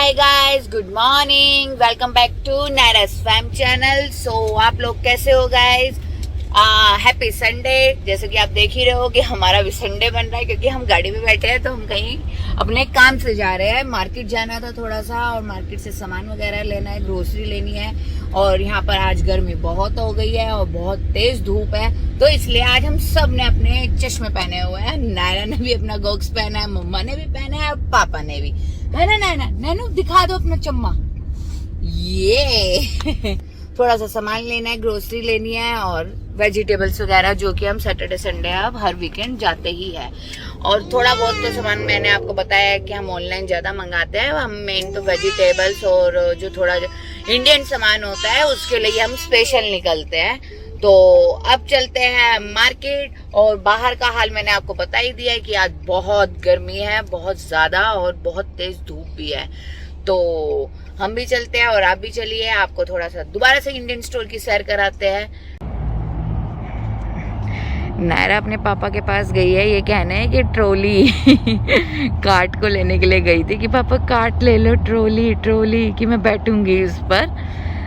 Hi guys, good morning, welcome back to Nairas fam channel. So आप लोग कैसे हो गाइस? Happy Sunday. जैसे कि आप देख ही रहे हो कि हमारा भी संडे बन रहा है, क्योंकि हम गाड़ी में बैठे हैं तो हम कहीं अपने काम से जा रहे हैं। मार्केट जाना था थोड़ा सा, और मार्केट से सामान वगैरह लेना है, ग्रोसरी लेनी है। और यहाँ पर आज गर्मी बहुत हो गई है और बहुत तेज धूप है, तो इसलिए आज हम सब ने अपने चश्मे पहने हुए हैं। नायरा ने भी अपना गॉगल्स पहना है, मम्मा ने भी पहना है और पापा ने भी। है ना नायरा? नैनू दिखा दो अपना चम्मा। ये थोड़ा सा सामान लेना है, ग्रोसरी लेनी है और वेजिटेबल्स वगैरह, जो कि हम सैटरडे संडे अब हर वीकेंड जाते ही है। और थोड़ा बहुत तो सामान मैंने आपको बताया है कि हम ऑनलाइन ज्यादा मंगाते हैं। हम मेन तो वेजिटेबल्स और जो थोड़ा इंडियन सामान होता है उसके लिए हम स्पेशल निकलते हैं। तो अब चलते हैं मार्केट। और बाहर का हाल मैंने आपको बता ही दिया है कि आज बहुत गर्मी है, बहुत ज्यादा, और बहुत तेज धूप भी है। तो हम भी चलते हैं और आप भी चलिए, आपको थोड़ा सा दोबारा से इंडियन स्टोर की सैर कराते हैं। नायरा अपने पापा के पास गई है, ये कहना है कि ट्रॉली कार्ट को लेने के लिए गई थी कि पापा कार्ट ले लो, ट्रॉली ट्रॉली, कि मैं बैठूंगी उस पर।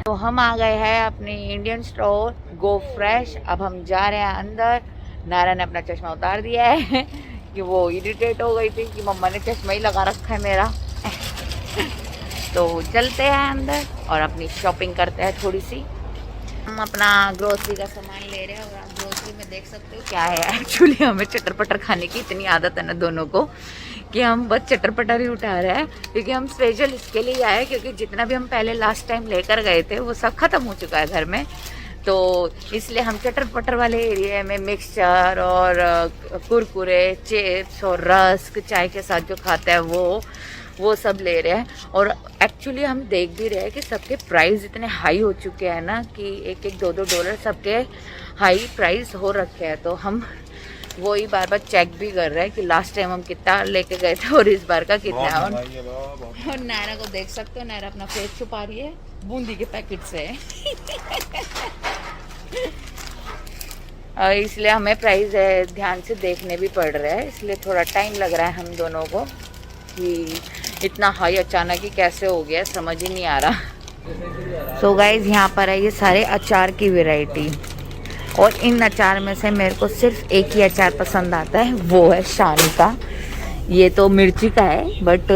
तो हम आ गए हैं अपने इंडियन स्टोर गो फ्रेश। अब हम जा रहे हैं अंदर। नायरा ने अपना चश्मा उतार दिया है कि वो इरिटेट हो गई थी कि मम्मा ने चश्मा ही लगा रखा है मेरा। तो चलते हैं अंदर और अपनी शॉपिंग करते हैं थोड़ी सी। हम अपना ग्रोसरी का सामान ले रहे हैं और आप ग्रोसरी में देख सकते हो क्या है। एक्चुअली हमें चटर पटर खाने की इतनी आदत है ना दोनों को, कि हम बस चटर पटर ही उठा रहे हैं। क्योंकि हम स्पेशल इसके लिए आए, क्योंकि जितना भी हम पहले लास्ट टाइम लेकर गए थे वो सब खत्म हो चुका है घर में। तो इसलिए हम चटर पटर वाले एरिया में मिक्सचर और कुरकुरे, चिप्स और रस्क, चाय के साथ जो खाता है वो सब ले रहे हैं। और एक्चुअली हम देख भी रहे हैं कि सबके प्राइस इतने हाई हो चुके हैं ना, कि $1-2 सबके हाई प्राइस हो रखे हैं। तो हम वही बार बार चेक भी कर रहे हैं कि लास्ट टाइम हम कितना लेके गए थे और इस बार का कितना है। और नायरा को देख सकते हो, नायरा अपना फेस छुपा रही है बूंदी के पैकेट से। और इसलिए हमें प्राइस ध्यान से देखने भी पड़ रहा है, इसलिए थोड़ा टाइम लग रहा है हम दोनों को कि इतना हाई अचानक ही कैसे हो गया, समझ ही नहीं आ रहा। सो गाइज, यहाँ पर है ये सारे अचार की वैरायटी, और इन अचार में से मेरे को सिर्फ एक ही अचार पसंद आता है, वो है शान का। ये तो मिर्ची का है, बट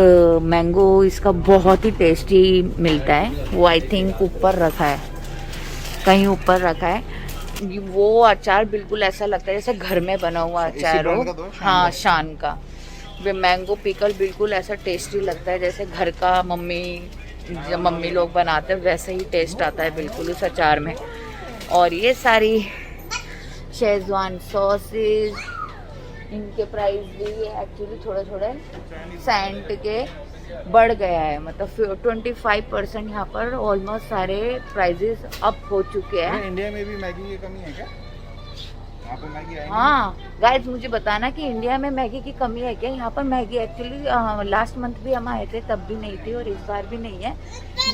मैंगो इसका बहुत ही टेस्टी मिलता है। वो आई थिंक ऊपर रखा है, कहीं ऊपर रखा है। वो अचार बिल्कुल ऐसा लगता है जैसे घर में बना हुआ अचार हो। हाँ, शान का मैंगो पिकल बिल्कुल ऐसा टेस्टी लगता है जैसे घर का मम्मी लोग बनाते हैं, वैसे ही टेस्ट आता है बिल्कुल उस अचार में। और ये सारी शेजवान सॉसेस, इनके प्राइस भी एक्चुअली थोड़े थोड़े सेंट के बढ़ गया है, मतलब 25% यहाँ पर ऑलमोस्ट सारे प्राइजेस अप हो चुके हैं। इंडिया में भी मैगी की कमी है क्या? यहाँ पर मैगी है? हाँ गाइस, मुझे बताना कि इंडिया में मैगी की कमी है क्या? यहाँ पर मैगी एक्चुअली लास्ट मंथ भी हम आए थे तब भी नहीं थी, और इस बार भी नहीं है।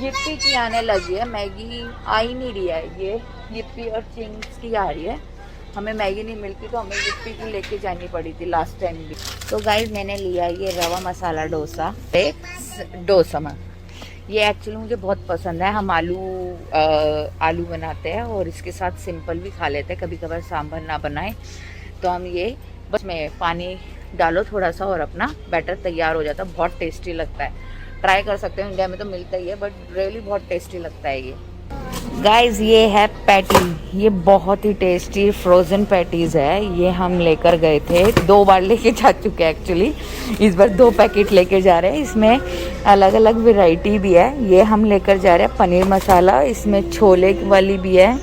यिप्पी की आने लगी है, मैगी आ ही नहीं रही है। ये यिप्पी और चिंग्स की आ रही है। हमें मैगी नहीं मिलती तो हमें यिप्पी की लेके जानी पड़ी थी लास्ट टाइम भी। तो गाइस, मैंने लिया ये रवा मसाला डोसा, एक डोसा में। ये एक्चुअली मुझे बहुत पसंद है। हम आलू बनाते हैं और इसके साथ सिंपल भी खा लेते हैं, कभी कभार सांभर ना बनाए तो हम ये बस में पानी डालो थोड़ा सा और अपना बैटर तैयार हो जाता है। बहुत टेस्टी लगता है, ट्राई कर सकते हो। इंडिया में तो मिलता ही है, बट रियली बहुत टेस्टी लगता है ये। गाइज, ये है पैटी, ये बहुत ही टेस्टी फ्रोज़न पैटीज़ है। ये हम लेकर गए थे, 2 बार लेके जा चुके हैं एक्चुअली, इस बार 2 पैकेट लेके जा रहे हैं। इसमें अलग अलग वैरायटी भी है। ये हम लेकर जा रहे हैं पनीर मसाला, इसमें छोले वाली भी है,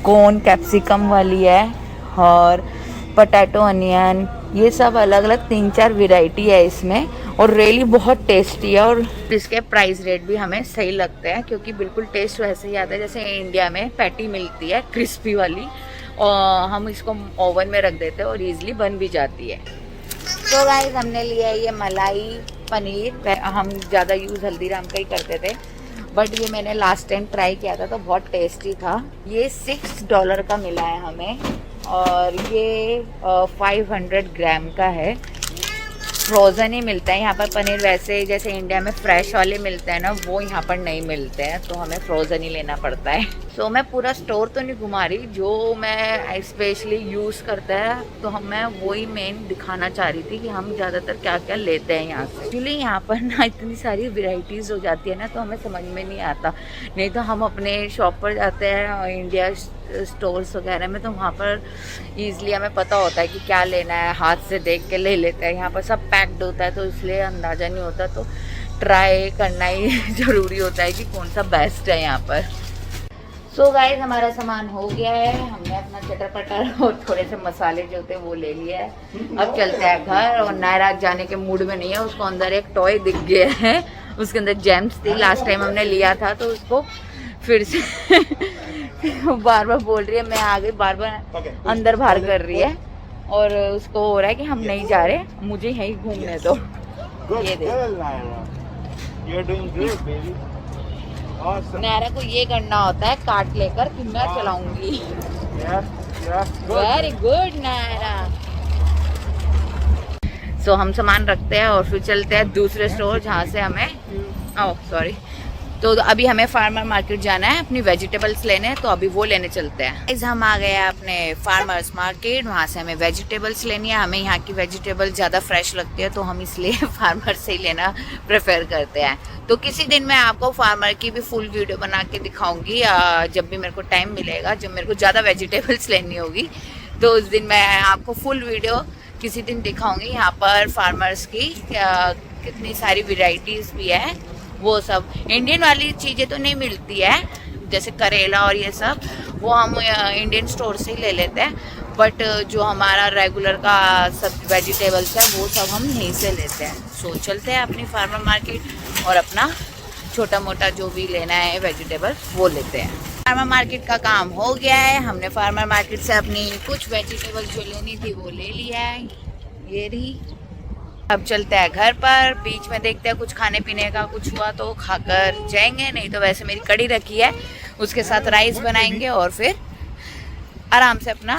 कॉर्न कैप्सिकम वाली है, और पोटैटो अनियन, ये सब अलग अलग 3-4 वैरायटी है इसमें, और रियली बहुत टेस्टी है। और इसके प्राइस रेट भी हमें सही लगते हैं, क्योंकि बिल्कुल टेस्ट वैसे ही आता है जैसे इंडिया में पैटी मिलती है क्रिस्पी वाली, और हम इसको ओवन में रख देते हैं और इजीली बन भी जाती है। तो गाइस, हमने लिया है ये मलाई पनीर। हम ज़्यादा यूज़ हल्दीराम का ही करते थे, बट ये मैंने लास्ट टाइम ट्राई किया था तो बहुत टेस्टी था। ये $6 का मिला है हमें, और ये 500 ग्राम का है। फ्रोज़न ही मिलता है यहाँ पर पनीर। वैसे जैसे इंडिया में फ्रेश वाले मिलते हैं ना, वो यहाँ पर नहीं मिलते हैं, तो हमें फ्रोज़न ही लेना पड़ता है। सो मैं पूरा स्टोर तो नहीं घुमा रही, जो मैं स्पेशली यूज़ करता है तो मैं वही मेन दिखाना चाह रही थी कि हम ज़्यादातर क्या क्या लेते हैं यहाँ से। एक्चुअली यहाँ पर ना इतनी सारी वेराइटीज़ हो जाती है ना, तो हमें समझ में नहीं आता। नहीं तो हम अपने शॉप पर जाते हैं इंडिया स्टोर्स वगैरह में, तो वहाँ पर ईज़िली हमें पता होता है कि क्या लेना है, हाथ से देख के ले लेते हैं। यहाँ पर सब पैक्ड होता है तो इसलिए अंदाज़ा नहीं होता, तो ट्राई करना ही ज़रूरी होता है कि कौन सा बेस्ट है यहाँ पर। सो गाइस हमारा सामान हो गया है, हमने अपना चटर पटर और थोड़े से मसाले जो थे वो ले लिया है। अब चलते हैं घर। और नायरा जाने के मूड में नहीं है, उसको अंदर एक टॉय दिख गया है, उसके अंदर जेम्स थी, लास्ट टाइम हमने लिया था, तो उसको फिर से बार बार बोल रही है मैं आ गई, बार बार अंदर बाहर कर रही है। और उसको हो रहा है कि हम नहीं जा रहे, मुझे यहीं घूमने दो। ये देख नायरा को ये करना होता है, कार्ट लेकर कि मैं चलाऊंगी। Very good Naira. सो हम सामान रखते हैं और फिर चलते हैं दूसरे स्टोर जहाँ से हमें सॉरी तो अभी हमें फार्मर मार्केट जाना है अपनी वेजिटेबल्स लेने, तो अभी वो लेने चलते हैं। हम आ गए हैं अपने फार्मर्स मार्केट, वहाँ से हमें वेजिटेबल्स लेनी है। हमें यहाँ की वेजिटेबल ज़्यादा फ्रेश लगती है, तो हम इसलिए फार्मर से ही लेना प्रेफर करते हैं। तो किसी दिन मैं आपको फार्मर की भी फुल वीडियो बना के दिखाऊंगी, जब भी मेरे को टाइम मिलेगा, जब मेरे को ज़्यादा वेजिटेबल्स लेनी होगी, तो उस दिन मैं आपको फुल वीडियो किसी दिन दिखाऊंगी। यहाँ पर फार्मर्स की कितनी सारी वेराइटीज़ भी है, वो सब इंडियन वाली चीज़ें तो नहीं मिलती है, जैसे करेला और ये सब वो हम इंडियन स्टोर से ही ले लेते हैं, बट जो हमारा रेगुलर का सब वेजिटेबल्स है वो सब हम यहीं से लेते हैं। सो चलते हैं अपनी फार्मर मार्केट और अपना छोटा मोटा जो भी लेना है वेजिटेबल वो लेते हैं। फार्मर मार्केट का काम हो गया है, हमने फार्मर मार्केट से अपनी कुछ वेजिटेबल जो लेनी थी वो ले लिया है, ये रही। अब चलते हैं घर पर, बीच में देखते हैं कुछ खाने पीने का कुछ हुआ तो खाकर जाएंगे, नहीं तो वैसे मेरी कड़ी रखी है, उसके साथ राइस बनाएंगे और फिर आराम से अपना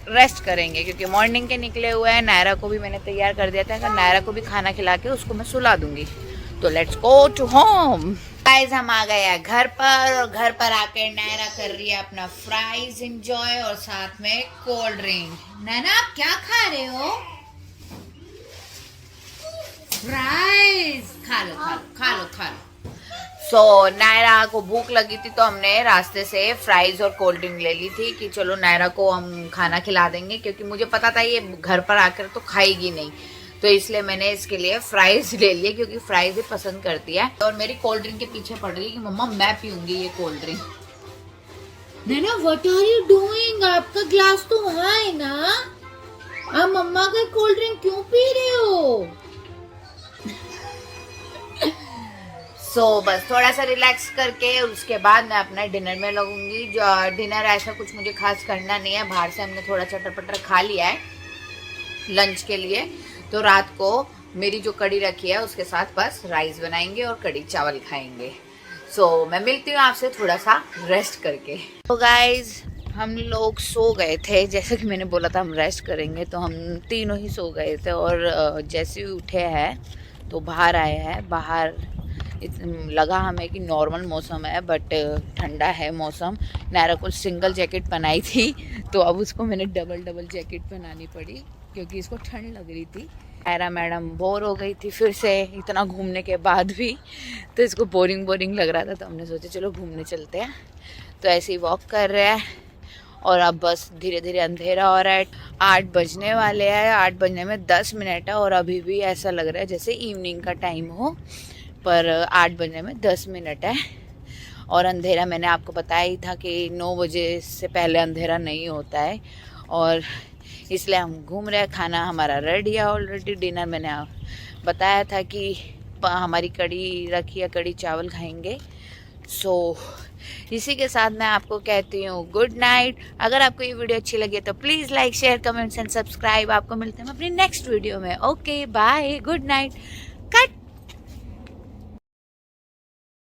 रेस्ट करेंगे, क्योंकि मॉर्निंग के निकले हुए हैं। नायरा को भी मैंने तैयार कर दिया था, अगर नायरा को भी खाना खिला के उसको मैं सुला दूंगी। तो let's go to home. Guys हम आ गए हैं घर पर, और घर पर आकर नायरा कर रही है अपना फ्राइज एंजॉय और साथ में कोल्ड ड्रिंक। नैना आप क्या खा रहे हो? फ्राइज। खा लो खा लो खा लो खा लो। सो नायरा को भूख लगी थी, तो हमने रास्ते से फ्राइज और कोल्ड ड्रिंक ले ली थी कि चलो नायरा को हम खाना खिला देंगे, क्योंकि मुझे पता था ये घर पर आकर तो खाएगी नहीं, तो इसलिए मैंने इसके लिए फ्राइज ले लिए, क्योंकि फ्राइज ही पसंद करती है। और मेरी कोल्ड ड्रिंक के पीछे पड़ रही है कि मम्मा मैं पीऊंगी ये cold drink. Naina what are you doing? आपका ग्लास तो वहाँ है ना, आप मम्मा का कोल्ड ड्रिंक क्यों पी रहे हो? सो बस थोड़ा सा रिलैक्स करके उसके बाद मैं अपना डिनर में लगूंगी। जो डिनर ऐसा कुछ मुझे खास करना नहीं है, बाहर से हमने थोड़ा चटर पटर खा लिया है लंच के लिए, तो रात को मेरी जो कड़ी रखी है उसके साथ बस राइस बनाएंगे और कड़ी चावल खाएंगे। सो मैं मिलती हूँ आपसे थोड़ा सा रेस्ट करके। तो गाइज हम लोग सो गए थे, जैसे कि मैंने बोला था हम रेस्ट करेंगे, तो हम तीनों ही सो गए थे। और जैसे ही उठे हैं तो बाहर आए हैं। बाहर लगा हमें कि नॉर्मल मौसम है, बट ठंडा है मौसम। नायरा को सिंगल जैकेट पहनाई थी, तो अब उसको मैंने डबल जैकेट पहनानी पड़ी, क्योंकि इसको ठंड लग रही थी। नायरा मैडम बोर हो गई थी फिर से, इतना घूमने के बाद भी, तो इसको बोरिंग लग रहा था, तो हमने सोचा चलो घूमने चलते हैं। तो ऐसे ही वॉक कर रहे हैं, और अब बस धीरे धीरे अंधेरा हो रहा है। 8 बजने वाले हैं, 8 बजने में 10 मिनट है, और अभी भी ऐसा लग रहा है जैसे इवनिंग का टाइम हो, पर 8 बजने में 10 मिनट है। और अंधेरा मैंने आपको बताया ही था कि 9 बजे से पहले अंधेरा नहीं होता है, और इसलिए हम घूम रहे हैं। खाना हमारा रेडी है ऑलरेडी। डिनर मैंने बताया था कि हमारी कड़ी रखी है, कड़ी चावल खाएंगे। सो इसी के साथ मैं आपको कहती हूँ गुड नाइट। अगर आपको ये वीडियो अच्छी लगी तो please like share comments and subscribe. आपको मिलते हैं अपनी नेक्स्ट वीडियो में। Okay bye, good night.